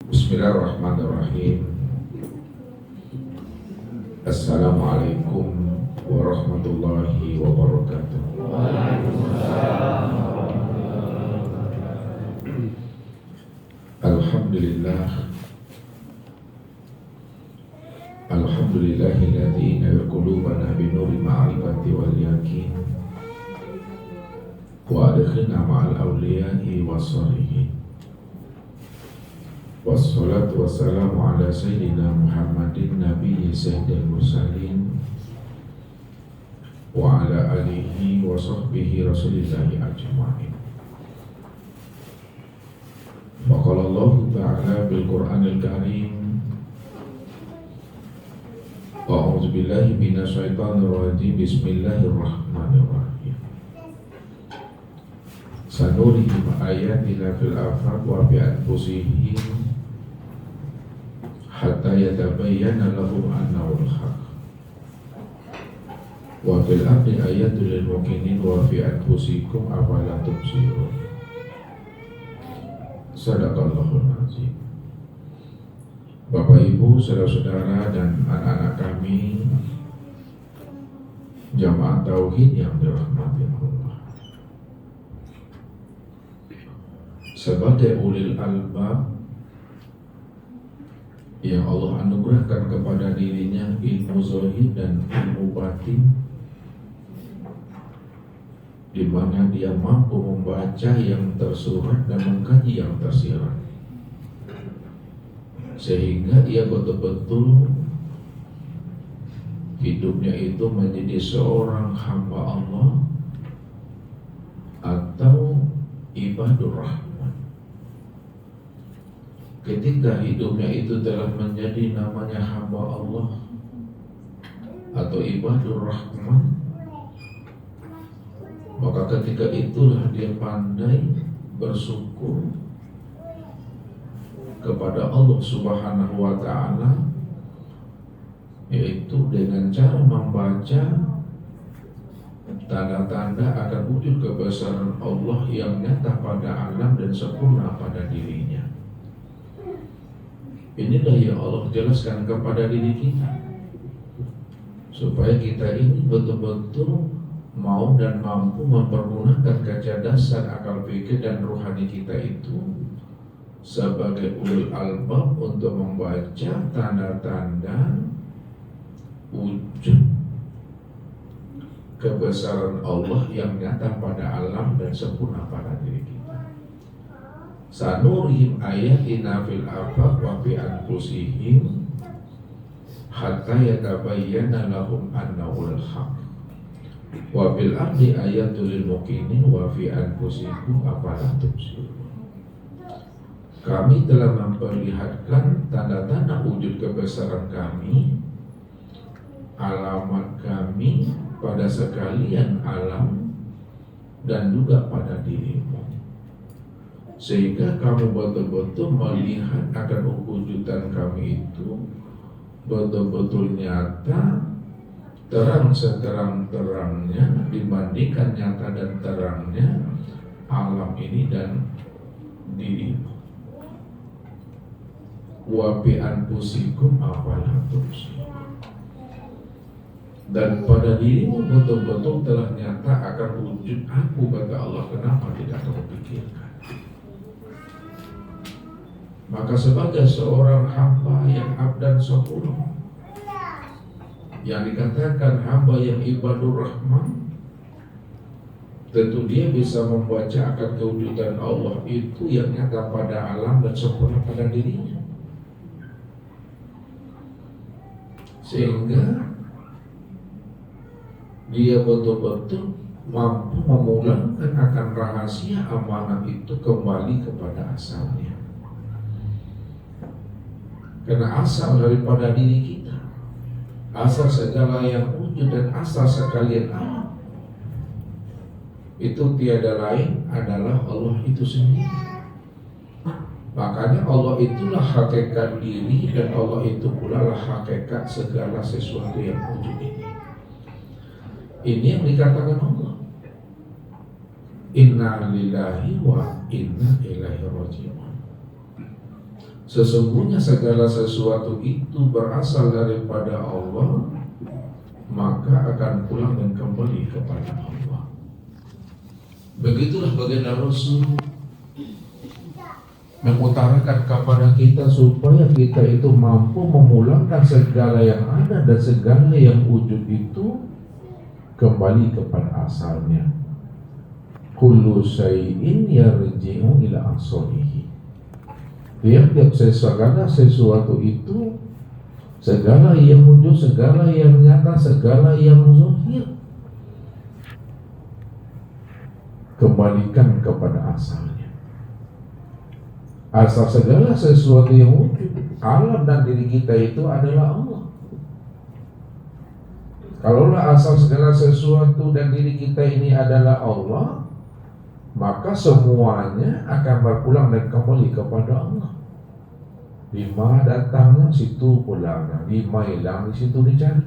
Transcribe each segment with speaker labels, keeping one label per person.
Speaker 1: Bismillahirrahmanirrahim. Assalamualaikum warahmatullahi wabarakatuh. Alhamdulillah. Alhamdulillahilladzi nara qulubana binuri ma'rifati wal yakin wa adkhilna ma'al awliya'i wassalihin. Wassalatu wassalamu ala sayyidina Muhammadin nabiyyi sayyidil mursalin wa ala alihi wa sahbihi rasulillahi ajma'in. Wa qala Allah ta'ala bil Qur'anil Karim, a'udzu billahi minasy syaithanir rajim, bismillahirrahmanirrahim. Sanurihim ayatina fil afaq wa fi anfusihim hatta yatabayyana lahum annahu al-haq wa fil ardi ayatul lil muqinin wa fi anfusikum afala tubsirun. Sadaqallahul azim. Bapak Ibu, saudara-saudara dan anak-anak kami jamaah tauhid yang dirahmati Allah, sebagai ulil albab yang Allah anugerahkan kepada dirinya ilmu zahir dan ilmu batin, di mana dia mampu membaca yang tersurat dan mengkaji yang tersirat, sehingga dia betul-betul hidupnya itu menjadi seorang hamba Allah atau ibadur rahman. Ketika hidupnya itu telah menjadi namanya hamba Allah atau ibadur rahman, maka ketika itulah dia pandai bersyukur kepada Allah Subhanahu wa ta'ala, yaitu dengan cara membaca tanda-tanda akan wujud kebesaran Allah yang nyata pada alam dan sempurna pada dirinya. Inilah yang Allah jelaskan kepada diri kita, supaya kita ini betul-betul mau dan mampu mempergunakan kecerdasan akal pikir dan rohani kita itu sebagai ulul albab untuk membaca tanda-tanda wujud kebesaran Allah yang nyata pada alam dan sempurna pada diri kita. Sanurihim ayatina fil afaq wa fi anfusihim hatta yatabayyana lahum annahu al-haq wa fil ardi ayatul lil muqinin wa fi anfusikum afala tubsirun. Kami telah memperlihatkan tanda-tanda wujud kebesaran kami, alamat kami pada sekalian alam dan juga pada dirimu, sehingga kamu betul-betul melihat akan wujudkan kami itu betul-betul nyata, terang seterang-terangnya, dibandingkan nyata dan terangnya alam ini dan dirimu. Wa bi anfusikum afala tubsirun. Dan pada dirimu betul-betul telah nyata akan wujud aku, kata Allah. Kenapa tidak kamu pikirkan? Maka sebagai seorang hamba yang abdan syakur, yang dikatakan hamba yang ibadur rahman, tentu dia bisa membaca akan kewujudan Allah itu yang nyata pada alam dan sempurna pada dirinya, sehingga dia betul-betul mampu memulangkan akan rahasia amanah itu kembali kepada asalnya. Karena asal daripada diri kita, asal segala yang wujud dan asal sekalian alam itu tiada lain adalah Allah itu sendiri. Makanya Allah itulah hakikat diri, dan Allah itu pula lah hakikat segala sesuatu yang wujud ini. Ini yang dikatakan Allah, inna lillahi wa inna ilaihi raji'un. sesungguhnya segala sesuatu itu berasal daripada Allah, maka akan pulang dan kembali kepada Allah. Begitulah baginda Rasul mengutarakan kepada kita supaya kita itu mampu memulangkan segala yang ada dan segala yang wujud itu kembali kepada asalnya. Kullu syai'in yarji'u ila aslihi. Tiap-tiap segala sesuatu itu, segala yang wujud, segala yang nyata, segala yang zahir, kembalikan kepada asalnya. Asal segala sesuatu yang wujud, alam dan diri kita itu adalah Allah. Kalaulah asal segala sesuatu dan diri kita ini adalah Allah, maka semuanya akan berpulang dan kembali kepada Allah. Di mana datangnya, situ pulangnya. Di mana hilang, di situ dicari.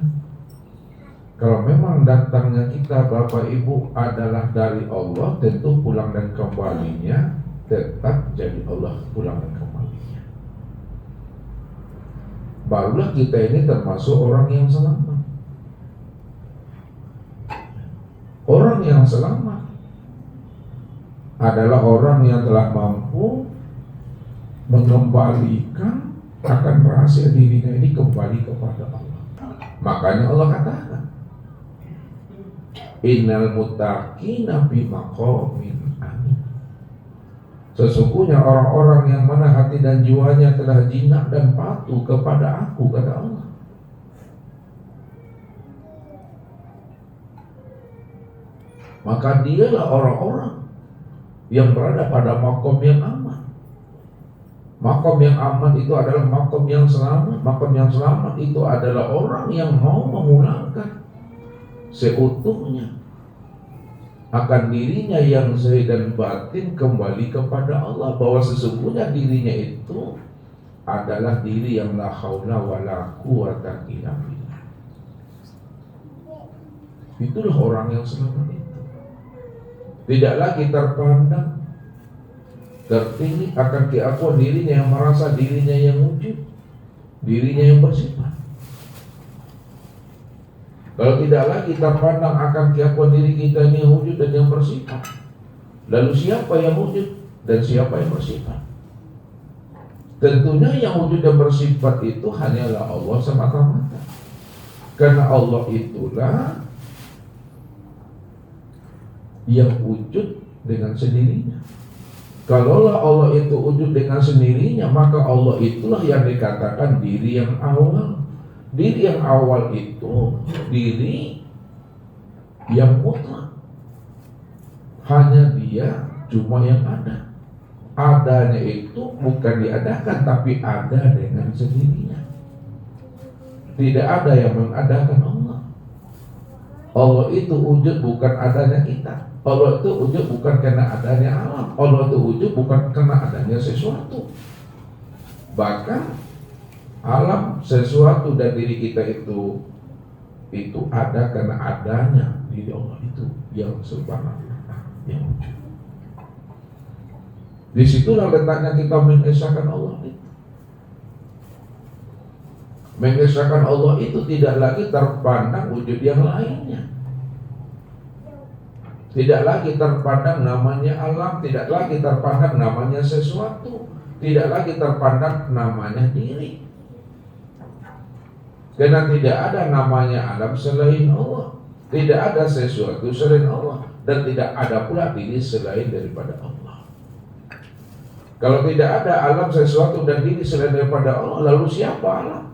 Speaker 1: Kalau memang datangnya kita Bapak Ibu adalah dari Allah, tentu pulang dan kembalinya tetap jadi Allah, pulang dan kembalinya. Barulah kita ini termasuk orang yang selamat. Orang yang selamat adalah orang yang telah mampu mengembalikan akan rahasia dirinya ini kembali kepada Allah. Makanya Allah katakan, innal muttaqina fi maqamin amin. Sesungguhnya orang-orang yang mana hati dan jiwanya telah jinak dan patuh kepada Aku, kata Allah. Maka dialah orang-orang yang berada pada makom yang aman. Makom yang aman itu adalah makom yang selamat. Makom yang selamat itu adalah orang yang mau memulangkan seutuhnya akan dirinya yang zahir dan batin kembali kepada Allah, bahwa sesungguhnya dirinya itu adalah diri yang la haula wala quwata illa billah. Itulah orang yang selamat itu. Tidak lagi terpandang tertinggi akan keakuan dirinya, yang merasa dirinya yang wujud, dirinya yang bersifat. Kalau tidak lagi terpandang akan keakuan diri kita ini yang wujud dan yang bersifat, lalu siapa yang wujud dan siapa yang bersifat? Tentunya yang wujud dan bersifat itu hanyalah Allah semata-mata. Karena Allah itulah yang wujud dengan sendirinya. Kalaulah Allah itu wujud dengan sendirinya, maka Allah itulah yang dikatakan diri yang awal. Diri yang awal itu diri yang mutlak. Hanya Dia cuma yang ada. Adanya itu bukan diadakan, tapi ada dengan sendirinya. Tidak ada yang mengadakan Allah. Allah itu wujud bukan adanya kita. Allah itu wujud bukan karena adanya alam. Allah itu wujud bukan karena adanya sesuatu. Bahkan alam, sesuatu dan diri kita itu ada karena adanya diri Allah itu yang subhanahu, yang wujud. Disitulah letaknya kita mengesahkan Allah itu. Mengesahkan Allah itu tidak lagi terpandang wujud yang lainnya. Tidak lagi terpandang namanya alam, tidak lagi terpandang namanya sesuatu, tidak lagi terpandang namanya diri. Karena tidak ada namanya alam selain Allah, tidak ada sesuatu selain Allah, dan tidak ada pula diri selain daripada Allah. Kalau tidak ada alam, sesuatu, dan diri selain daripada Allah, lalu siapa alam?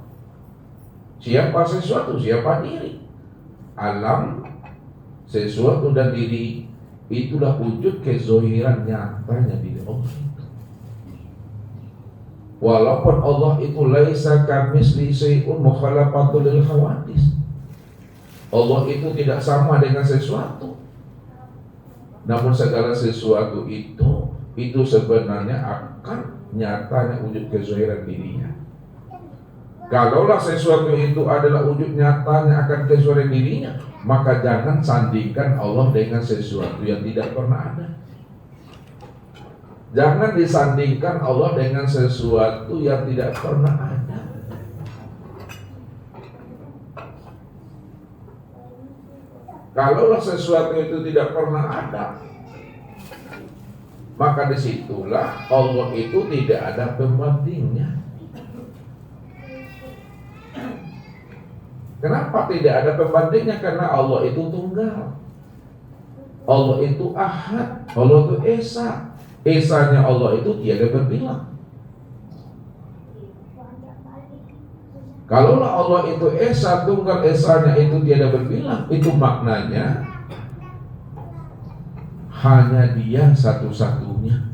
Speaker 1: Siapa sesuatu? Siapa diri? Alam, sesuatu, dan diri itulah wujud kezohiran nyatanya diri Allah. Walaupun Allah itu laisa kamitsli syai'un mukhalaqatul lil hawadis. Allah itu tidak sama dengan sesuatu. Namun segala sesuatu itu sebenarnya akan nyatanya wujud kezahiran dirinya. Kalaulah sesuatu itu adalah wujud nyatanya akan kezahiran dirinya, maka jangan sandingkan Allah dengan sesuatu yang tidak pernah ada. Jangan disandingkan Allah dengan sesuatu yang tidak pernah ada. Kalaulah sesuatu itu tidak pernah ada, maka disitulah Allah itu tidak ada pembandingnya. Kenapa tidak ada pembandingnya? Karena Allah itu tunggal, Allah itu ahad, Allah itu esa. Esanya Allah itu tiada berbilang. Kalaulah Allah itu esa, tunggal, esanya itu tiada berbilang, itu maknanya hanya Dia satu-satunya.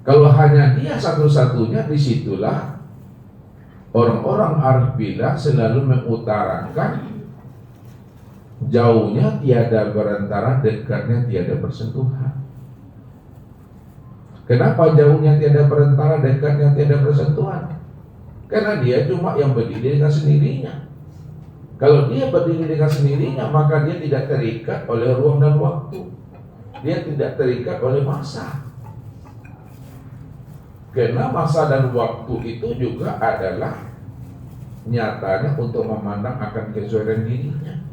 Speaker 1: Kalau hanya Dia satu-satunya, disitulah orang-orang arif billah selalu mengutarakan jauhnya tiada berantara, dekatnya tiada bersentuhan. Kenapa jauhnya tiada berantara, dekatnya tiada bersentuhan? Karena Dia cuma yang berdiri dengan sendirinya. Kalau Dia berdiri dengan sendirinya, maka Dia tidak terikat oleh ruang dan waktu. Dia tidak terikat oleh masa. Karena masa dan waktu itu juga adalah nyatanya untuk memandang akan kesuaian dirinya.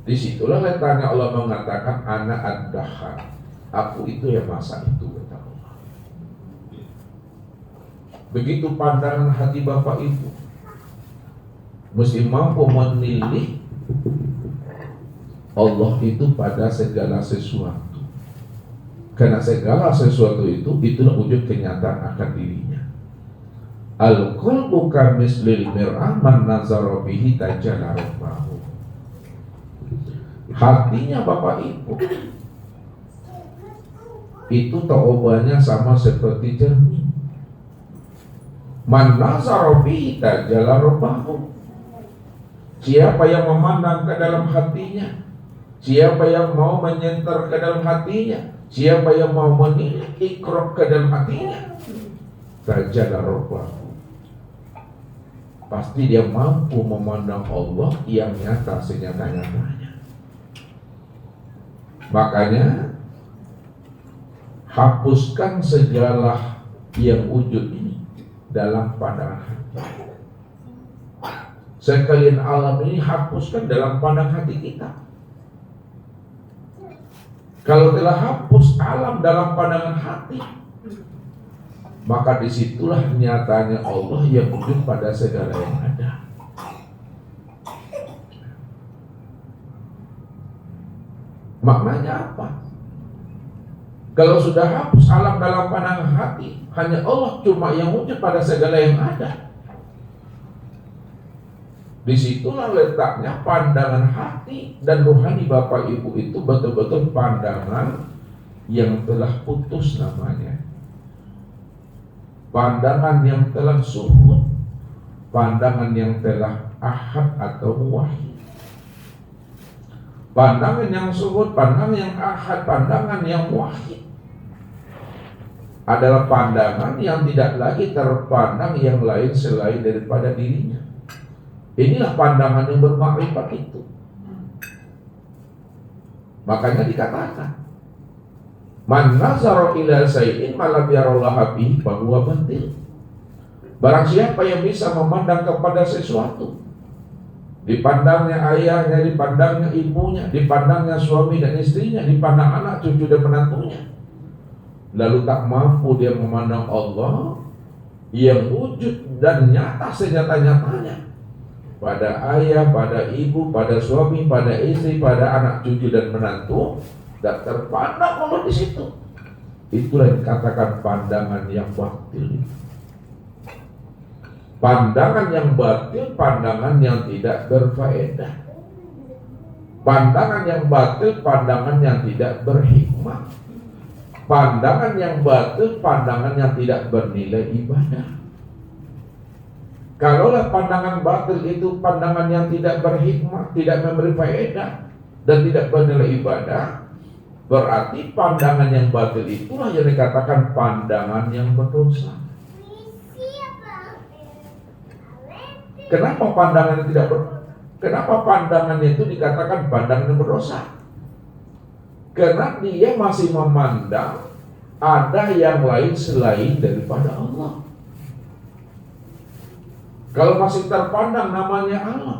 Speaker 1: Disitulah letaknya Allah mengatakan ana ad-dahar, aku itu yang masa itu, kata Allah. Begitu pandangan hati Bapak Ibu, mesti mampu menilai Allah itu pada segala sesuatu. Karena segala sesuatu itu, itulah wujud kenyataan akan dirinya. Al-qalbu kamislil mir'ah man nazara bihi tajalla rabbahu. Hatinya Bapak Ibu itu taubahnya sama seperti cermin. Man nazara bihi tajalla rabbahu. Siapa yang memandang ke dalam hatinya, siapa yang mau menyenter ke dalam hatinya, siapa yang mau menilik ikrok ke dalam hatinya, tajalla rabbahu, pasti dia mampu memandang Allah yang nyata senyata-nyatanya. Makanya hapuskan segala yang wujud ini dalam pandangan hati. Sekalian alam ini hapuskan dalam pandangan hati kita. Kalau telah hapus alam dalam pandangan hati, maka disitulah nyatanya Allah yang wujud pada segala yang ada. Maknanya apa? Kalau sudah hapus alam dalam pandangan hati, hanya Allah cuma yang wujud pada segala yang ada. Disitulah letaknya pandangan hati dan rohani Bapak Ibu itu betul-betul pandangan yang telah putus namanya. Pandangan yang telah suhud, pandangan yang telah ahad atau wahid. Pandangan yang suhud, pandangan yang ahad, pandangan yang wahid adalah pandangan yang tidak lagi terpandang yang lain selain daripada dirinya. Inilah pandangan yang bermakrifat itu. Makanya dikatakan, man nazara ila syai'in ma lam yarallaha bihi fa huwa batil. Barang siapa yang bisa memandang kepada sesuatu, dipandangnya ayahnya, dipandangnya ibunya, dipandangnya suami dan istrinya, dipandang anak, cucu dan menantunya, lalu tak mampu dia memandang Allah yang wujud dan nyata senyata-nyatanya pada ayah, pada ibu, pada suami, pada istri, pada anak, cucu dan menantu, dan terpandang Allah di situ. Itulah yang dikatakan pandangan yang batil. Pandangan yang batil, pandangan yang tidak berfaedah. Pandangan yang batil, pandangan yang tidak berhikmah. Pandangan yang batil, pandangan yang tidak bernilai ibadah. Kalaulah pandangan batil itu pandangan yang tidak berhikmah, tidak memberi faedah dan tidak bernilai ibadah, berarti pandangan yang batil itulah yang dikatakan pandangan yang berdosa. Kenapa pandangan tidak kenapa pandangan itu dikatakan pandangan yang berdosa? Karena dia masih memandang ada yang lain selain daripada Allah. Kalau masih terpandang namanya Allah,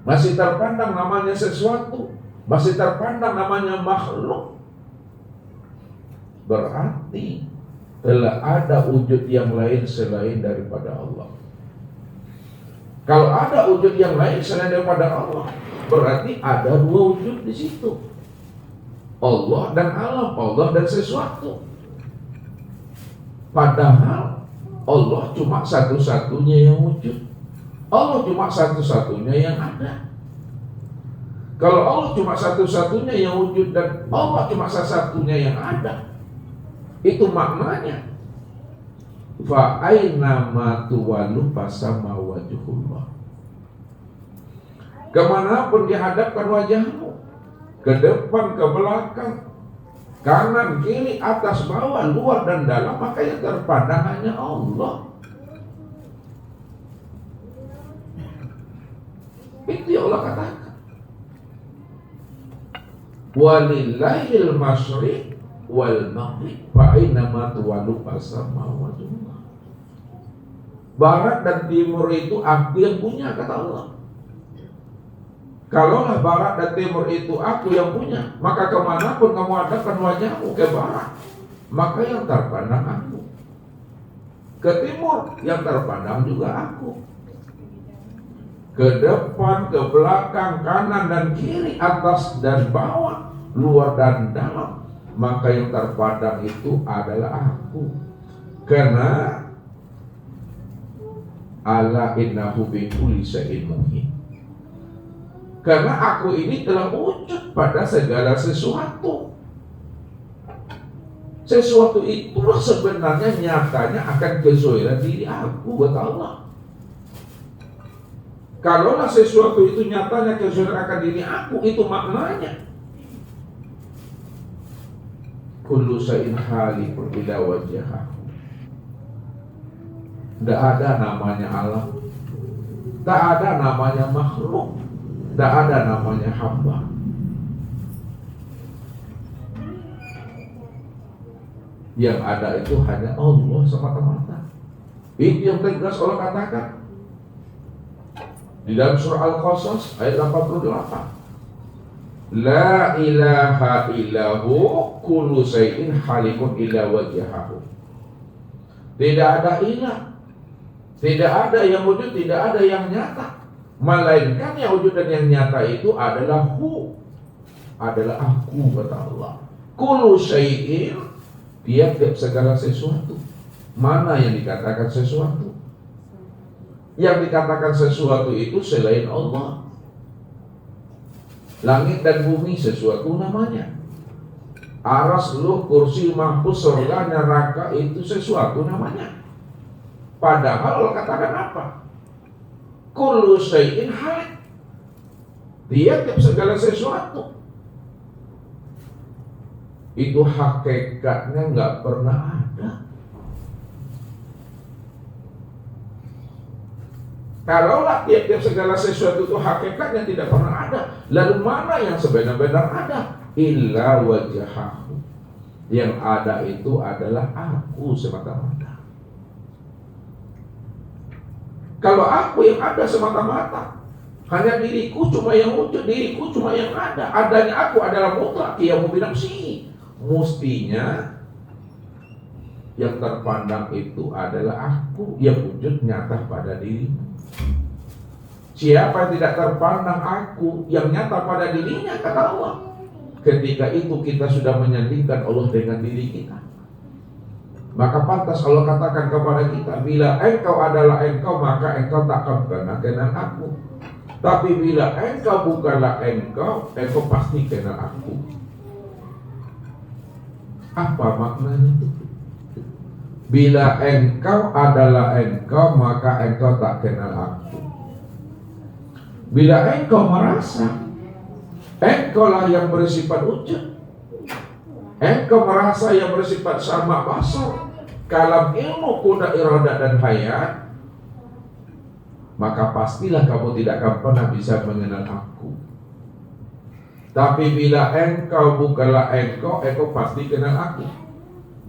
Speaker 1: masih terpandang namanya sesuatu, masih terpandang namanya makhluk, berarti telah ada wujud yang lain selain daripada Allah. Kalau ada wujud yang lain selain daripada Allah, berarti ada dua wujud di situ. Allah dan alam, Allah dan sesuatu. Padahal Allah cuma satu-satunya yang wujud. Allah cuma satu-satunya yang ada. Kalau Allah cuma satu-satunya yang wujud dan Allah cuma satu-satunya yang ada, itu maknanya fa aina ma tuwallu fasama wajhullah. Kemanapun dihadapkan wajahmu, ke depan, ke belakang, kanan, kiri, atas, bawah, luar dan dalam, maka yang terpandang hanya Allah. Itu yang Allah katakan. Walillahil masyriq wal maghrib fa aina ma tuwallu fasama wajhullah. Barat dan timur itu aku yang punya, kata Allah. Kalaulah barat dan timur itu aku yang punya, maka kemanapun kamu hadapkan wajahmu ke barat, maka yang terpandang aku. Ke timur, yang terpandang juga aku. Ke depan, ke belakang, kanan dan kiri, atas dan bawah, luar dan dalam, maka yang terpandang itu adalah aku. Karena ala innahu bi kulli syai'in muhit. Karena aku ini telah wujud pada segala sesuatu. Sesuatu itulah sebenarnya nyatanya akan kezuhiran diri aku, kata Allah. Kalaulah sesuatu itu nyatanya kezuhiran akan diri aku, itu maknanya kullu syai'in halikun ila wajhahu. Tidak ada namanya Allah, tidak ada namanya makhluk, tidak ada namanya hamba. Yang ada itu hanya Allah semata-mata. Itu yang tegas Allah katakan di dalam surah Al-Qasas ayat 88. La ilaha illahu kullu syai'in halikun illa wajhahu. Tidak ada ilah, tidak ada yang wujud, tidak ada yang nyata, melainkan yang wujud dan yang nyata itu adalah adalah aku, kata Allah. Kullu syai'in, tiap-tiap segala sesuatu. Mana yang dikatakan sesuatu? Yang dikatakan sesuatu itu selain Allah. Langit dan bumi sesuatu namanya. Aras, luh, kursi, mahfuz, surga, neraka itu sesuatu namanya. Padahal Allah katakan apa? Kullu syai'in halik. Tiap segala sesuatu. Itu hakikatnya nggak pernah ada. Kalaulah tiap-tiap segala sesuatu itu hakikatnya tidak pernah ada, lalu mana yang sebenar-benar ada? Illa wajhahu. Yang ada itu adalah aku semata-mata. Kalau aku yang ada semata-mata, hanya diriku cuma yang wujud, diriku cuma yang ada. Adanya aku adalah mutlak, yang binafsihi. Mestinya yang terpandang itu adalah aku yang wujud nyata pada dirimu. Siapa yang tidak terpandang aku yang nyata pada dirinya, kata Allah, ketika itu kita sudah menyandingkan Allah dengan diri kita. Maka pantas Allah katakan kepada kita, bila engkau adalah engkau, maka engkau takkan pernah kenal aku. Tapi bila engkau bukanlah engkau, engkau pasti kenal aku. Apa maknanya itu? Bila engkau adalah engkau, maka engkau tak kenal aku. Bila engkau merasa engkaulah yang bersifat wujud, engkau merasa yang bersifat sama basar, kalam, ilmu, kuda, iradah dan hayat, maka pastilah kamu tidak akan pernah bisa mengenal aku. Tapi bila engkau bukanlah engkau, engkau pasti kenal aku.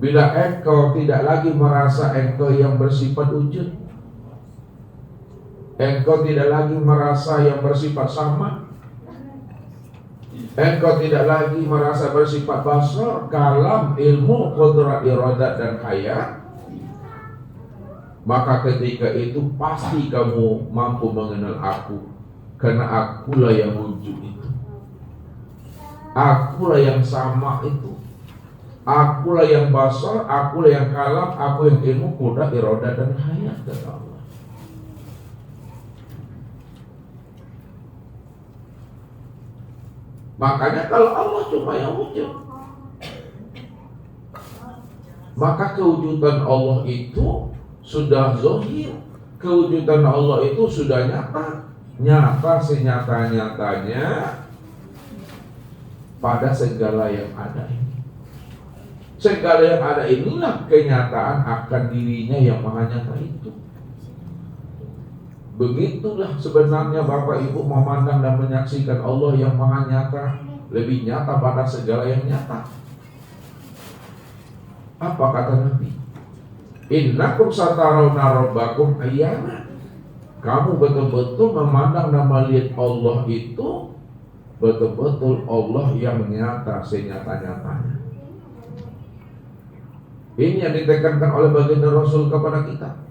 Speaker 1: Bila engkau tidak lagi merasa engkau yang bersifat wujud, engkau tidak lagi merasa yang bersifat sama, engkau tidak lagi merasa bersifat basar, kalam, ilmu, qudrat, iradat, dan hayat, maka ketika itu pasti kamu mampu mengenal aku, karena akulah yang wujud itu, akulah yang sama itu, akulah yang basar, akulah yang kalam, aku yang ilmu, qudrat, iradat, dan hayat, kata Allah. Makanya kalau Allah cuma yang wujud, maka kewujudan Allah itu sudah zahir, kewujudan Allah itu sudah nyata, nyata senyata-nyatanya pada segala yang ada ini. Segala yang ada inilah kenyataan akan dirinya yang maha nyata itu. Begitulah sebenarnya Bapak Ibu memandang dan menyaksikan Allah yang maha nyata, lebih nyata pada segala yang nyata. Apa kata Nabi? Innakum satarawna rabbakum ayyana. Kamu betul-betul memandang dan melihat Allah itu betul-betul Allah yang nyata senyata-nyatanya. Ini yang ditekankan oleh baginda Rasul kepada kita.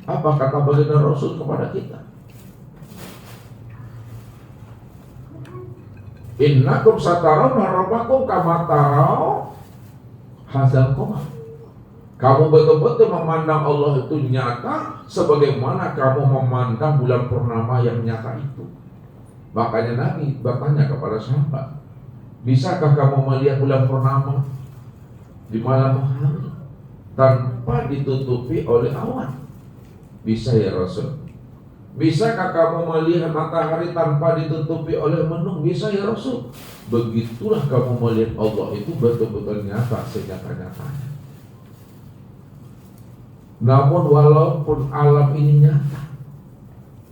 Speaker 1: Apa kata baginda Rasul kepada kita? Innakum satarawna rabbakum kama taraw hadzal qamar. Kamu betul-betul memandang Allah itu nyata sebagaimana kamu memandang bulan purnama yang nyata itu. Makanya Nabi bertanya kepada sahabat, bisakah kamu melihat bulan purnama di malam hari tanpa ditutupi oleh awan? Bisa ya Rasul. Bisakah kamu melihat matahari tanpa ditutupi oleh mendung? Bisa ya Rasul. Begitulah kamu melihat Allah itu betul-betul nyata senyata-nyatanya. Namun walaupun alam ini nyata,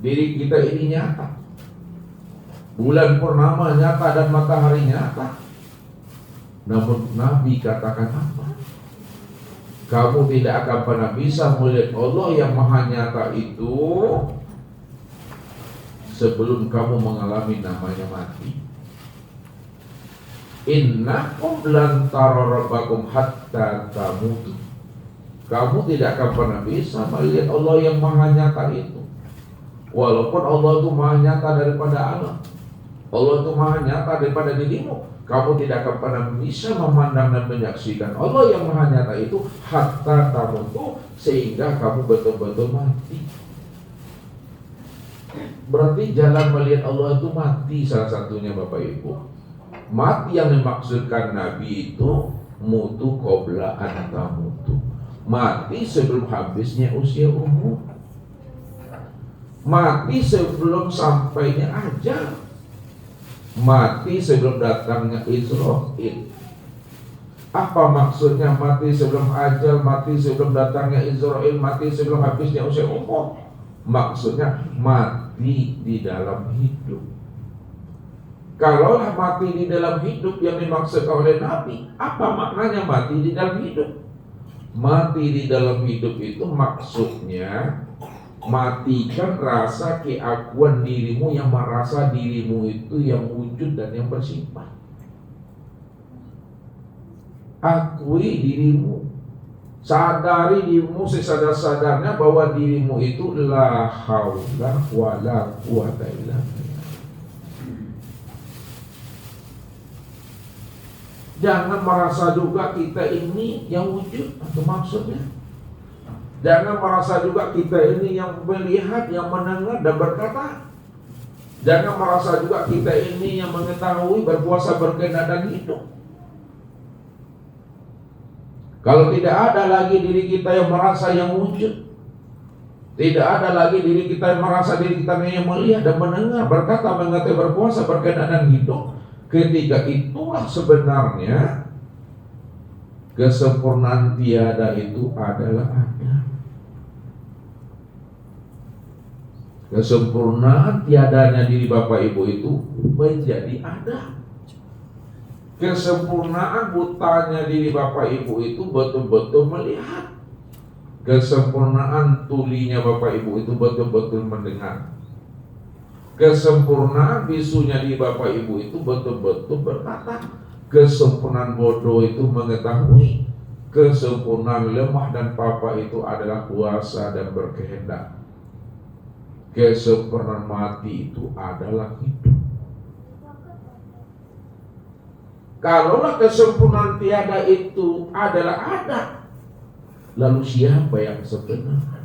Speaker 1: diri kita ini nyata, bulan purnama nyata dan matahari nyata, namun Nabi katakan apa? Kamu tidak akan pernah bisa melihat Allah yang maha nyata itu sebelum kamu mengalami namanya mati. Innakum lan tara rabbakum hatta tamutu. Kamu tidak akan pernah bisa melihat Allah yang maha nyata itu, walaupun Allah itu maha nyata daripada alam, Allah itu maha nyata daripada dirimu. Kamu tidak akan pernah bisa memandang dan menyaksikan Allah yang maha nyata itu hatta tamutu, sehingga kamu betul-betul mati. Berarti jalan melihat Allah itu mati salah satunya Bapak Ibu. Mati yang dimaksudkan Nabi itu mutu qabla an tamutu. Mati sebelum habisnya usia umur. Mati sebelum sampainya ajal. Mati sebelum datangnya Israil. Apa maksudnya mati sebelum ajal, mati sebelum datangnya Israil, mati sebelum habisnya usia umur? Maksudnya mati di dalam hidup. Kalaulah mati di dalam hidup yang dimaksud oleh Nabi, apa maknanya mati di dalam hidup? Mati di dalam hidup itu maksudnya matikan rasa keakuan dirimu yang merasa dirimu itu yang wujud dan yang bersifat. Akui dirimu, sadari dirimu sesadar-sadarnya bahwa dirimu itu la haula wala quwata illa billah. Jangan merasa juga kita ini yang wujud, itu maksudnya. Jangan merasa juga kita ini yang melihat, yang mendengar dan berkata. Jangan merasa juga kita ini yang mengetahui, berkuasa, berkehendak dan hidup. Kalau tidak ada lagi diri kita yang merasa yang wujud, tidak ada lagi diri kita yang merasa diri kita yang melihat dan mendengar, berkata, mengetahui, berkuasa, berkehendak dan hidup, ketika itulah sebenarnya kesempurnaan tiada itu adalah ada. Kesempurnaan tiadanya diri Bapak Ibu itu menjadi ada. Kesempurnaan butanya diri Bapak Ibu itu betul-betul melihat. Kesempurnaan tulinya Bapak Ibu itu betul-betul mendengar. Kesempurnaan bisunya di Bapak Ibu itu betul-betul berkata. Kesempurnaan bodoh itu mengetahui. Kesempurnaan lemah dan papa itu adalah kuasa dan berkehendak. Kesempurnaan mati itu adalah hidup. Kalaulah kesempurnaan tiada itu adalah ada, lalu siapa yang sebenarnya?